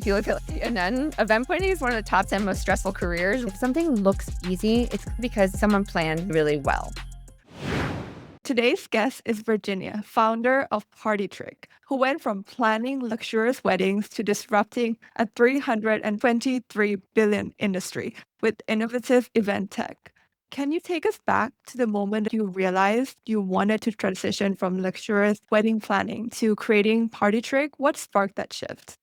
If you look at CNN, event planning is one of the top 10 most stressful careers. If something looks easy, it's because someone planned really well. Today's guest is Virginia, founder of Partytrick, who went from planning luxurious weddings to disrupting a $323 billion industry with innovative event tech. Can you take us back to the moment you realized you wanted to transition from luxurious wedding planning to creating Partytrick? What sparked that shift?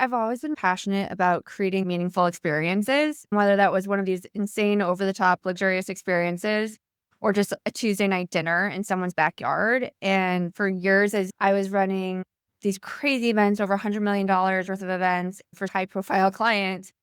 I've always been passionate about creating meaningful experiences, whether that was one of these insane, over the top, luxurious experiences or just a Tuesday night dinner in someone's backyard. And for years, as I was running these crazy events, over $100 million worth of events for high profile clients,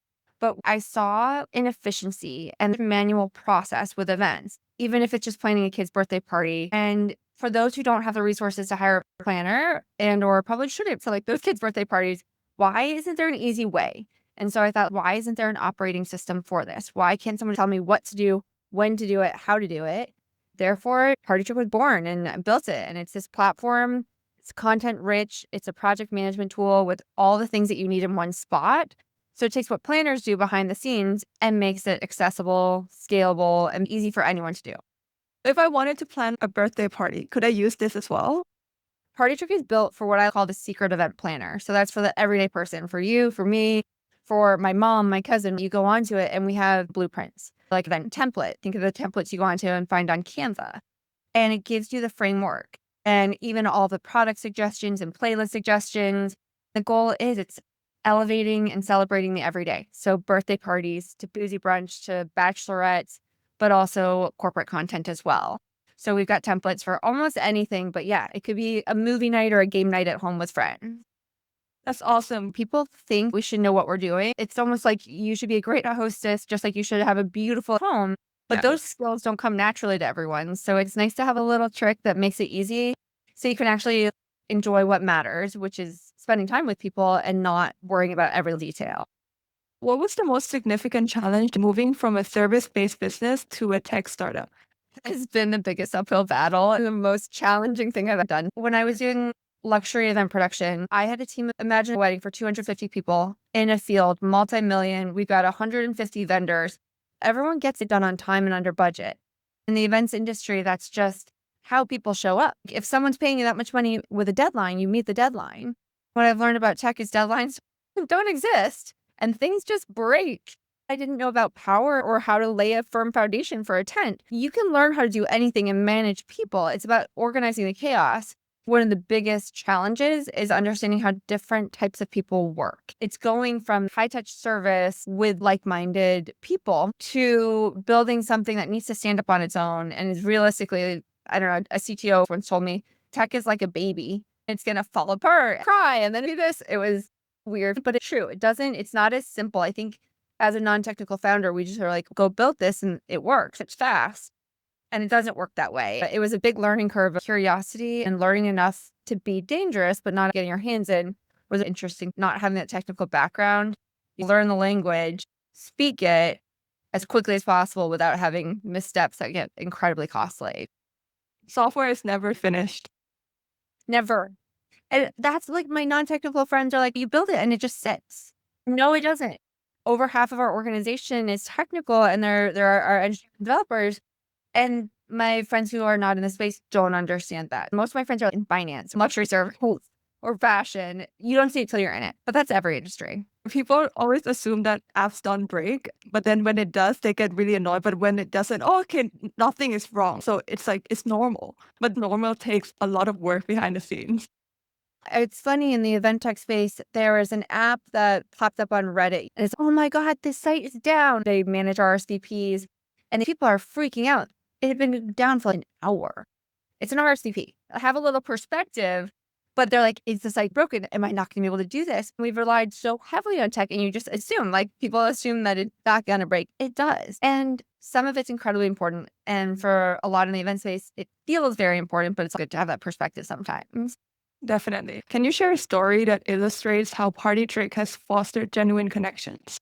but I saw inefficiency and the manual process with events, even if it's just planning a kid's birthday party. And for those who don't have the resources to hire a planner and or probably shouldn't, for like those kids' birthday parties, why isn't there an easy way? And so I thought, why isn't there an operating system for this? Why can't someone tell me what to do, when to do it, how to do it? Therefore, Partytrick was born and I built it. And it's this platform. It's content rich. It's a project management tool with all the things that you need in one spot. So it takes what planners do behind the scenes and makes it accessible, scalable, and easy for anyone to do. If I wanted to plan a birthday party, could I use this as well? Partytrick is built for what I call the secret event planner. So that's for the everyday person, for you, for me, for my mom, my cousin. You go onto it and we have blueprints, like event template. Think of the templates you go onto and find on Canva. And it gives you the framework and even all the product suggestions and playlist suggestions. The goal is it's elevating and celebrating the everyday. So birthday parties to boozy brunch to bachelorettes, but also corporate content as well. So we've got templates for almost anything, but yeah, it could be a movie night or a game night at home with friends. That's awesome. People think we should know what we're doing. It's almost like you should be a great hostess, just like you should have a beautiful home. But Yeah. those skills don't come naturally to everyone. So it's nice to have a little trick that makes it easy so you can actually enjoy what matters, which is spending time with people and not worrying about every detail. What was the most significant challenge moving from a service-based business to a tech startup? It's been the biggest uphill battle and the most challenging thing I've done. When I was doing luxury event production, I had a team. Imagine a wedding for 250 people in a field, multi-million. We've got 150 vendors. Everyone gets it done on time and under budget. In the events industry, that's just how people show up. If someone's paying you that much money with a deadline, you meet the deadline. What I've learned about tech is deadlines don't exist and things just break. I didn't know about power or how to lay a firm foundation for a tent. You can learn how to do anything and manage people. It's about organizing the chaos. One of the biggest challenges is understanding how different types of people work. It's going from high-touch service with like-minded people to building something that needs to stand up on its own and is realistically, I don't know, a CTO once told me, tech is like a baby. It's going to fall apart, cry, and then do this. It was weird, but it's true. It's not as simple. I think as a non-technical founder, we just are like, go build this and it works. It's fast. And it doesn't work that way. It was a big learning curve of curiosity and learning enough to be dangerous, but not getting your hands in was interesting. Not having that technical background, you learn the language, speak it as quickly as possible without having missteps that get incredibly costly. Software is never finished. Never. And that's like my non-technical friends are like, you build it and it just sits. No, it doesn't. Over half of our organization is technical and there are our engineering developers. And my friends who are not in the space don't understand that. Most of my friends are in finance, luxury service, or fashion. You don't see it till you're in it, but that's every industry. People always assume that apps don't break, but then when it does, they get really annoyed. But when it doesn't, oh, okay, nothing is wrong. So it's like, it's normal. But normal takes a lot of work behind the scenes. It's funny, in the event tech space, there is an app that popped up on Reddit. And it's, oh my God, this site is down. They manage RSVPs and people are freaking out. It had been down for an hour. It's an RSVP. I have a little perspective, but they're like, is the site broken? Am I not going to be able to do this? We've relied so heavily on tech and you just assume, like people assume that it's not going to break. It does. And some of it's incredibly important. And for a lot in the event space, it feels very important, but it's good to have that perspective sometimes. Definitely. Can you share a story that illustrates how Partytrick has fostered genuine connections?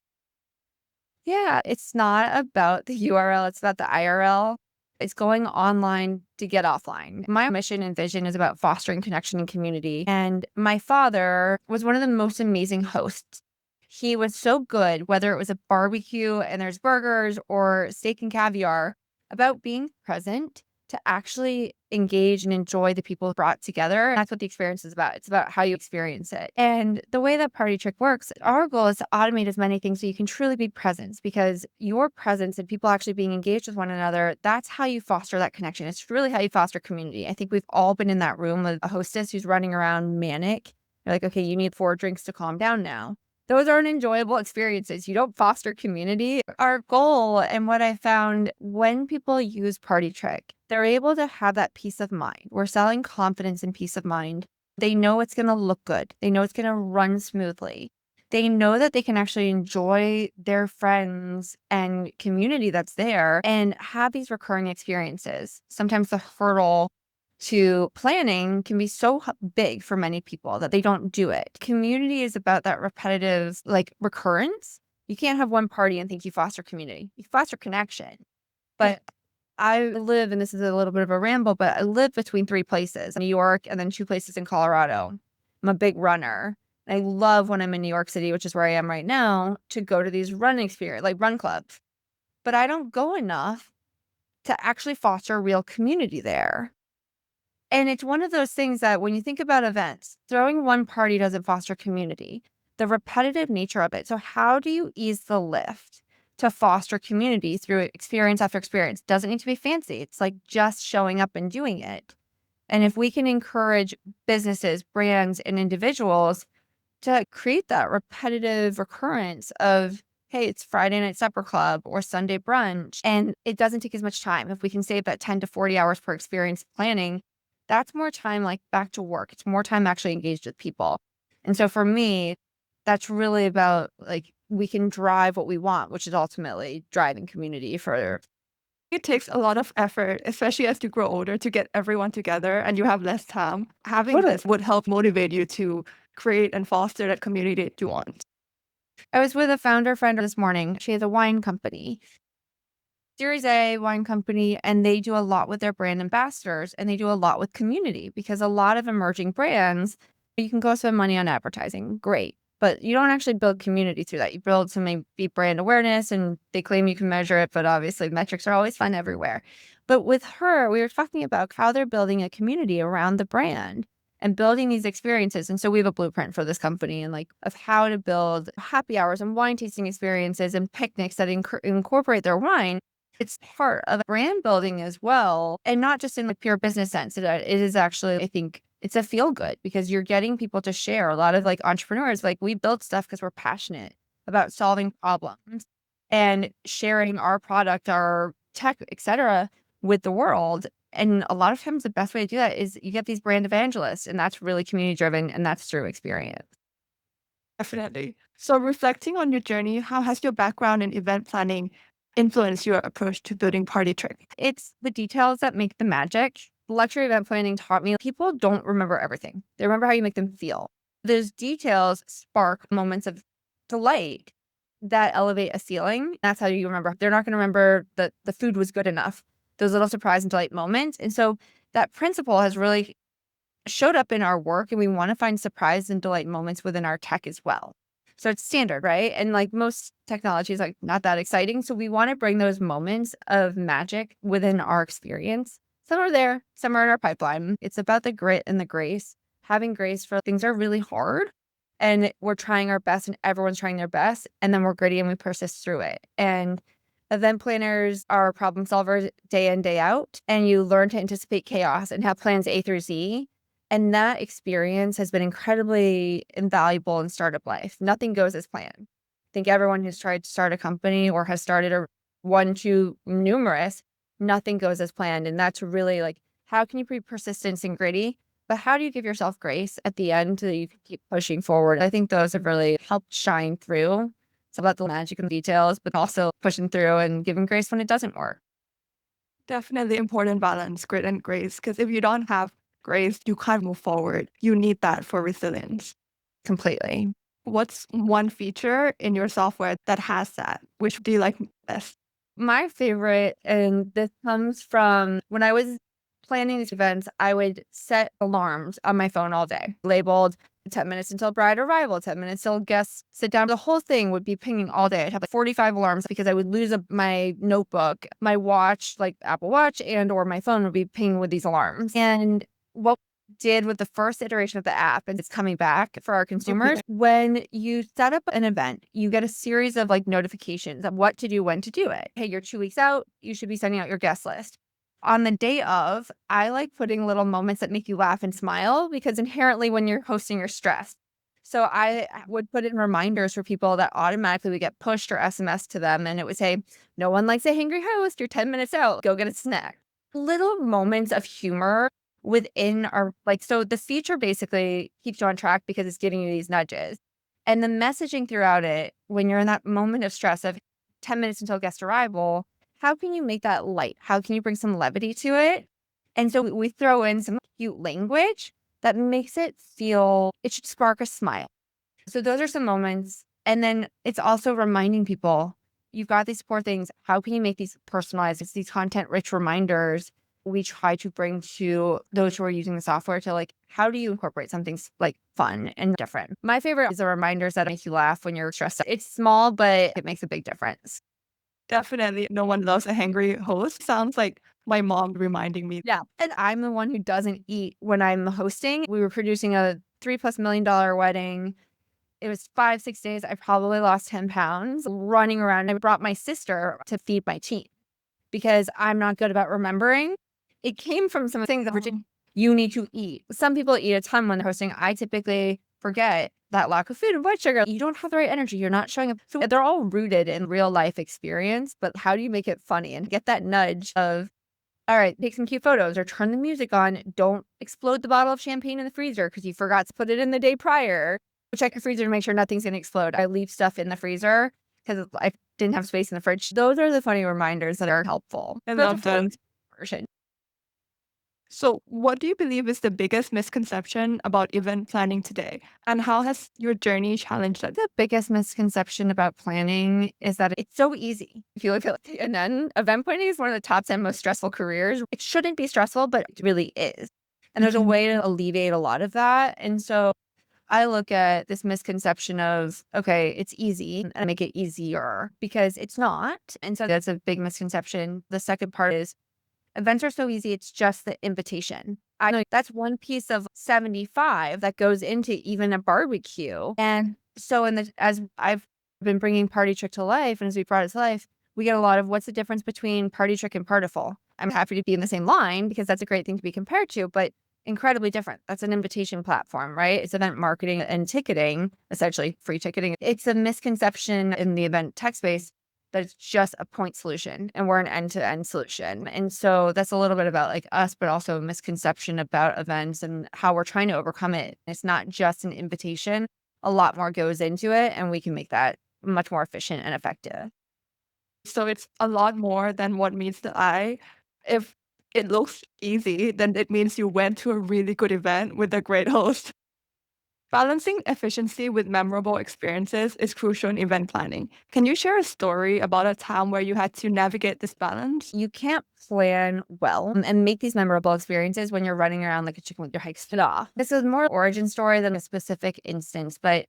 Yeah, it's not about the URL, it's about the IRL. It's going online to get offline. My mission and vision is about fostering connection and community. And my father was one of the most amazing hosts. He was so good, whether it was a barbecue and there's burgers or steak and caviar, about being present to actually engage and enjoy the people brought together. That's what the experience is about. It's about how you experience it. And the way that Partytrick works, our goal is to automate as many things so you can truly be present, because your presence and people actually being engaged with one another, that's how you foster that connection. It's really how you foster community. I think we've all been in that room with a hostess who's running around manic. You're like, okay, you need 4 drinks to calm down now. Those aren't enjoyable experiences. You don't foster community. Our goal, and what I found when people use Partytrick, they're able to have that peace of mind. We're selling confidence and peace of mind. They know it's going to look good. They know it's going to run smoothly. They know that they can actually enjoy their friends and community that's there and have these recurring experiences. Sometimes the hurdle to planning can be so big for many people that they don't do it. Community is about that repetitive, like, recurrence. You can't have one party and think you foster community. You foster connection. But I live, and this is a little bit of a ramble, but I live between 3 places, New York and then 2 places in Colorado. I'm a big runner. I love when I'm in New York City, which is where I am right now, to go to these running experience, like run clubs. But I don't go enough to actually foster a real community there. And it's one of those things that when you think about events, throwing one party doesn't foster community, the repetitive nature of it. So how do you ease the lift to foster community through experience after experience? Doesn't need to be fancy. It's like just showing up and doing it. And if we can encourage businesses, brands, and individuals to create that repetitive recurrence of, hey, it's Friday night supper club or Sunday brunch, and it doesn't take as much time. If we can save that 10 to 40 hours per experience planning, that's more time like back to work. It's more time actually engaged with people. And so for me, that's really about, like, we can drive what we want, which is ultimately driving community further. It takes a lot of effort, especially as you grow older, to get everyone together and you have less time. Having Totally. this would help motivate you to create and foster that community that you want. I was with a founder friend this morning. She has a wine company, Series A wine company, and they do a lot with their brand ambassadors and they do a lot with community, because a lot of emerging brands, you can go spend money on advertising. Great. But you don't actually build community through that. You build some maybe brand awareness, and they claim you can measure it, but obviously metrics are always fun everywhere. But with her, we were talking about how they're building a community around the brand and building these experiences. And so we have a blueprint for this company, and like of how to build happy hours and wine tasting experiences and picnics that incorporate their wine. It's part of brand building as well, and not just in the pure business sense. It is actually, I think, it's a feel good, because you're getting people to share. A lot of like entrepreneurs, like, we build stuff because we're passionate about solving problems and sharing our product, our tech, etc., with the world. And a lot of times the best way to do that is you get these brand evangelists, and that's really community driven, and that's through experience. Definitely. So, reflecting on your journey, how has your background in event planning influenced your approach to building Partytrick? It's the details that make the magic. Luxury event planning taught me people don't remember everything. They remember how you make them feel. Those details spark moments of delight that elevate a ceiling. That's how you remember. They're not going to remember that the food was good enough. Those little surprise and delight moments. And so that principle has really showed up in our work, and we want to find surprise and delight moments within our tech as well. So it's standard, right? And like most technology is like not that exciting. So we want to bring those moments of magic within our experience. Some are there, some are in our pipeline. It's about the grit and the grace, having grace for things are really hard, and we're trying our best and everyone's trying their best. And then we're gritty and we persist through it. And event planners are problem solvers day in, day out. And you learn to anticipate chaos and have plans A through Z. And that experience has been incredibly invaluable in startup life. Nothing goes as planned. I think everyone who's tried to start a company or has started one too numerous, nothing goes as planned. And that's really like, how can you be persistent and gritty? But how do you give yourself grace at the end so that you can keep pushing forward? I think those have really helped shine through. It's about the magic and details, but also pushing through and giving grace when it doesn't work. Definitely important balance, grit and grace. Because if you don't have grace, you can't move forward. You need that for resilience. Completely. What's one feature in your software that has that? Which do you like best? My favorite, and this comes from when I was planning these events, I would set alarms on my phone all day, labeled 10 minutes until bride arrival, 10 minutes till guests sit down. The whole thing would be pinging all day. I'd have like 45 alarms because I would lose my notebook, my watch, like Apple Watch, and or my phone would be pinging with these alarms. And what did with the first iteration of the app, and it's coming back for our consumers, when you set up an event, you get a series of like notifications of what to do, when to do it. Hey, you're 2 weeks out, you should be sending out your guest list. On the day of, I like putting little moments that make you laugh and smile because inherently when you're hosting, you're stressed. So I would put in reminders for people that automatically would get pushed or SMS to them. And it would say, no one likes a hangry host. You're 10 minutes out. Go get a snack. Little moments of humor within our, like, so the feature basically keeps you on track because it's giving you these nudges. And the messaging throughout it, when you're in that moment of stress of 10 minutes until guest arrival, how can you make that light? How can you bring some levity to it? And so we throw in some cute language that makes it feel, it should spark a smile. So those are some moments. And then it's also reminding people, you've got these four things. How can you make these personalized? It's these content rich reminders we try to bring to those who are using the software to like, how do you incorporate something like fun and different? My favorite is the reminders that make you laugh when you're stressed out. It's small, but it makes a big difference. Definitely, no one loves a hangry host. Sounds like my mom reminding me. Yeah. And I'm the one who doesn't eat when I'm hosting. We were producing a $3+ million wedding. It was 5, 6 days. I probably lost 10 pounds running around. I brought my sister to feed my team because I'm not good about remembering. It came from some things that Virginia, you need to eat. Some people eat a ton when they're hosting. I typically forget that lack of food and blood sugar. You don't have the right energy. You're not showing up. So they're all rooted in real life experience, but how do you make it funny and get that nudge of, all right, take some cute photos or turn the music on. Don't explode the bottle of champagne in the freezer because you forgot to put it in the day prior. Check your freezer to make sure nothing's going to explode. I leave stuff in the freezer because I didn't have space in the fridge. Those are the funny reminders that are helpful. I love that. Version. So, what do you believe is the biggest misconception about event planning today? And how has your journey challenged that? The biggest misconception about planning is that it's so easy. If you look at the CNN, event planning is one of the top 10 most stressful careers. It shouldn't be stressful, but it really is. And there's a way to alleviate a lot of that. And so I look at this misconception of, okay, it's easy and make it easier because it's not. And so that's a big misconception. The second part is events are so easy. It's just the invitation. I know that's one piece of 75 that goes into even a barbecue. And so as I've been bringing Partytrick to life and as we brought it to life, we get a lot of what's the difference between Partytrick and Partiful. I'm happy to be in the same line because that's a great thing to be compared to, but incredibly different. That's an invitation platform, right? It's event marketing and ticketing, essentially free ticketing. It's a misconception in the event tech space that it's just a point solution and we're an end-to-end solution. And so that's a little bit about like us, but also a misconception about events and how we're trying to overcome it. It's not just an invitation. A lot more goes into it and we can make that much more efficient and effective. So, it's a lot more than what meets the eye. If it looks easy, then it means you went to a really good event with a great host. Balancing efficiency with memorable experiences is crucial in event planning. Can you share a story about a time where you had to navigate this balance? You can't plan well and make these memorable experiences when you're running around like a chicken with your head split off. This is more origin story than a specific instance, but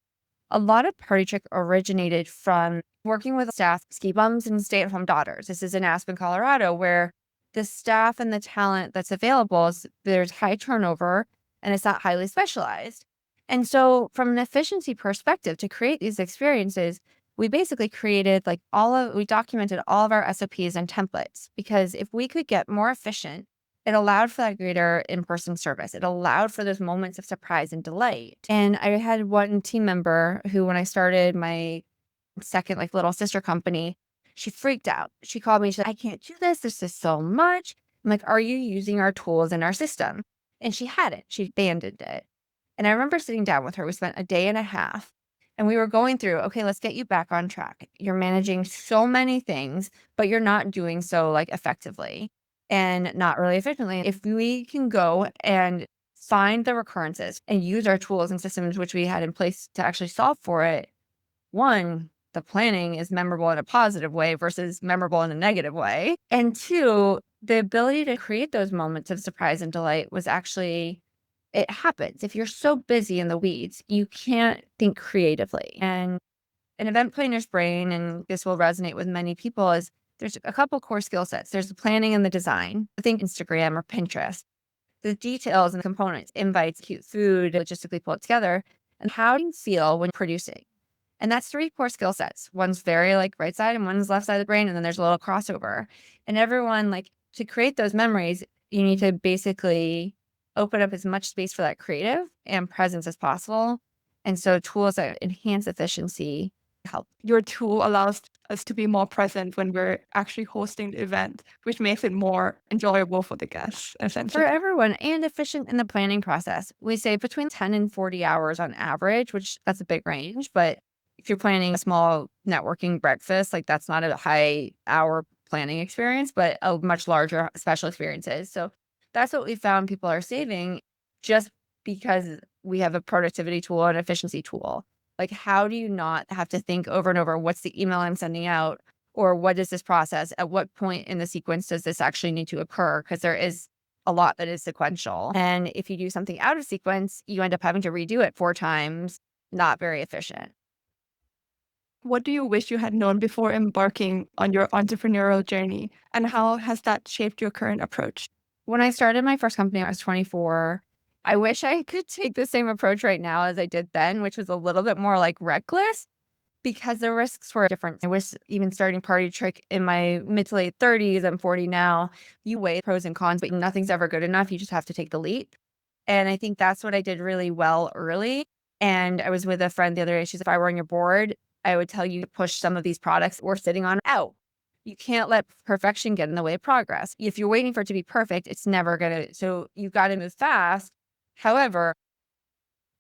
a lot of Partytrick originated from working with staff ski bums and stay-at-home daughters. This is in Aspen, Colorado, where the staff and the talent that's available there's high turnover and it's not highly specialized. And so from an efficiency perspective, to create these experiences, we basically created we documented all of our SOPs and templates because if we could get more efficient, it allowed for that greater in-person service. It allowed for those moments of surprise and delight. And I had one team member who, when I started my second little sister company, she freaked out. She called me. She said, I can't do this. This is so much. I'm like, are you using our tools in our system? And she hadn't. She abandoned it. And I remember sitting down with her. We spent a day and a half and we were going through, okay, let's get you back on track. You're managing so many things, but you're not doing so effectively and not really efficiently. If we can go and find the recurrences and use our tools and systems, which we had in place to actually solve for it, one, the planning is memorable in a positive way versus memorable in a negative way. And two, the ability to create those moments of surprise and delight was actually, it happens. If you're so busy in the weeds, you can't think creatively. And an event planner's brain, and this will resonate with many people, is there's a couple core skill sets. There's the planning and the design. Think Instagram or Pinterest. The details and the components, invites, cute food, logistically pull it together. And how do you feel when producing? And that's three core skill sets. One's very like right side and one's left side of the brain. And then there's a little crossover. And everyone, like, to create those memories, you need to basically open up as much space for that creative and presence as possible. And so tools that enhance efficiency help. Your tool allows us to be more present when we're actually hosting the event, which makes it more enjoyable for the guests, For essentially. everyone and efficient in the planning process. We say between 10 and 40 hours on average, which that's a big range. But if you're planning a small networking breakfast, like that's not a high hour planning experience, but a much larger special experiences. So that's what we found people are saving just because we have a productivity tool and efficiency tool. Like, how do you not have to think over and over, what's the email I'm sending out? Or what is this process? At what point in the sequence does this actually need to occur? Because there is a lot that is sequential. And if you do something out of sequence, you end up having to redo it 4 times, not very efficient. What do you wish you had known before embarking on your entrepreneurial journey, and how has that shaped your current approach? When I started my first company, I was 24. I wish I could take the same approach right now as I did then, which was a little bit more like reckless because the risks were different. I was even starting Partytrick in my mid to late 30s. I'm 40 now. You weigh pros and cons, but nothing's ever good enough. You just have to take the leap. And I think that's what I did really well early. And I was with a friend the other day. She's, if I were on your board, I would tell you to push some of these products we're sitting on out. You can't let perfection get in the way of progress. If you're waiting for it to be perfect, it's never going to. So you've got to move fast. However,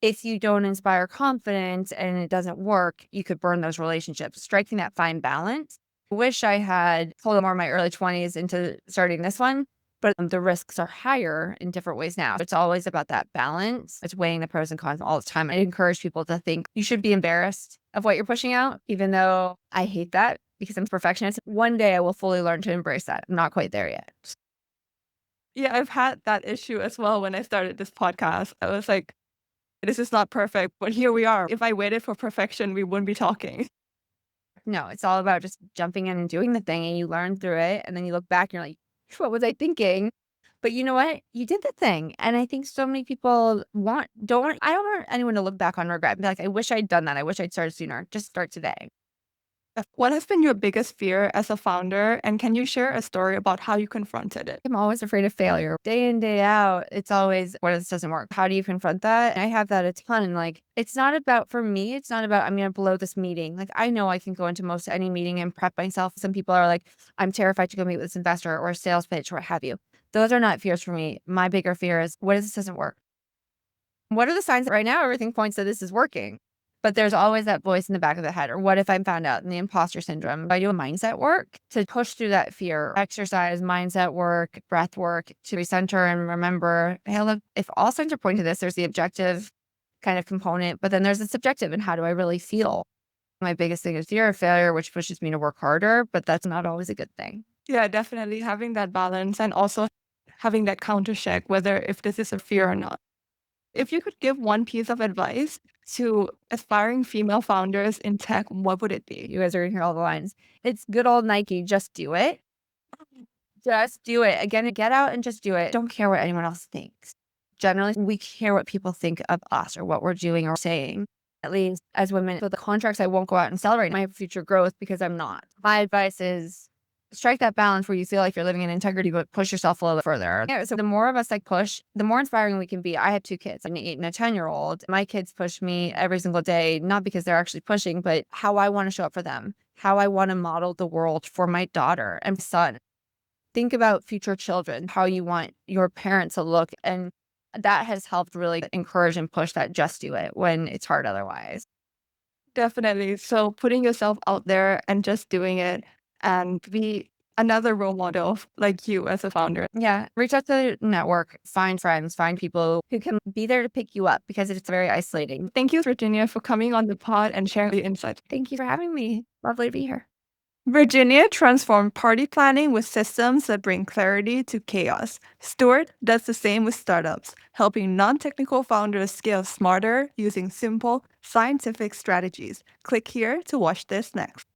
if you don't inspire confidence and it doesn't work, you could burn those relationships. Striking that fine balance. I wish I had pulled more of my early 20s into starting this one, but the risks are higher in different ways now. It's always about that balance. It's weighing the pros and cons all the time. I encourage people to think you should be embarrassed of what you're pushing out, even though I hate that because I'm a perfectionist. One day I will fully learn to embrace that. I'm not quite there yet. Yeah, I've had that issue as well when I started this podcast. I was like, this is not perfect, but here we are. If I waited for perfection, we wouldn't be talking. No, it's all about just jumping in and doing the thing, and you learn through it. And then you look back and you're like, what was I thinking? But you know what? You did the thing. And I think so many people I don't want anyone to look back on regret and be like, I wish I'd done that. I wish I'd started sooner. Just start today. What has been your biggest fear as a founder? And can you share a story about how you confronted it? I'm always afraid of failure. Day in, day out, it's always, what if this doesn't work? How do you confront that? And I have that a ton. And like, it's not about, for me, it's not about, I'm going to blow this meeting. Like, I know I can go into most any meeting and prep myself. Some people are like, I'm terrified to go meet with this investor or a sales pitch or what have you. Those are not fears for me. My bigger fear is, what if this doesn't work? What are the signs that right now everything points that this is working? But there's always that voice in the back of the head. Or what if I'm found out in the imposter syndrome? I do a mindset work to push through that fear, exercise, mindset work, breath work to recenter and remember, hey, look, if all signs are pointing to this, there's the objective kind of component, but then there's the subjective and how do I really feel? My biggest thing is fear of failure, which pushes me to work harder, but that's not always a good thing. Yeah, definitely having that balance and also having that counter check, whether if this is a fear or not. If you could give one piece of advice to aspiring female founders in tech, what would it be? You guys are going to hear all the lines. It's good old Nike, just do it. Just do it. Again, get out and just do it. Don't care what anyone else thinks. Generally, we care what people think of us or what we're doing or saying. At least as women, with the contracts, I won't go out and celebrate my future growth because I'm not. My advice is strike that balance where you feel like you're living in integrity, but push yourself a little bit further. Yeah, so the more of us like push, the more inspiring we can be. I have 2 kids, an 8 and a 10-year-old. My kids push me every single day, not because they're actually pushing, but how I want to show up for them, how I want to model the world for my daughter and son. Think about future children, how you want your parents to look. And that has helped really encourage and push that just do it when it's hard otherwise. Definitely. So putting yourself out there and just doing it and be another role model like you as a founder. Yeah. Reach out to the network, find friends, find people who can be there to pick you up because it's very isolating. Thank you, Virginia, for coming on the pod and sharing your insights. Thank you for having me. Lovely to be here. Virginia transformed party planning with systems that bring clarity to chaos. Stuart does the same with startups, helping non-technical founders scale smarter using simple, scientific strategies. Click here to watch this next.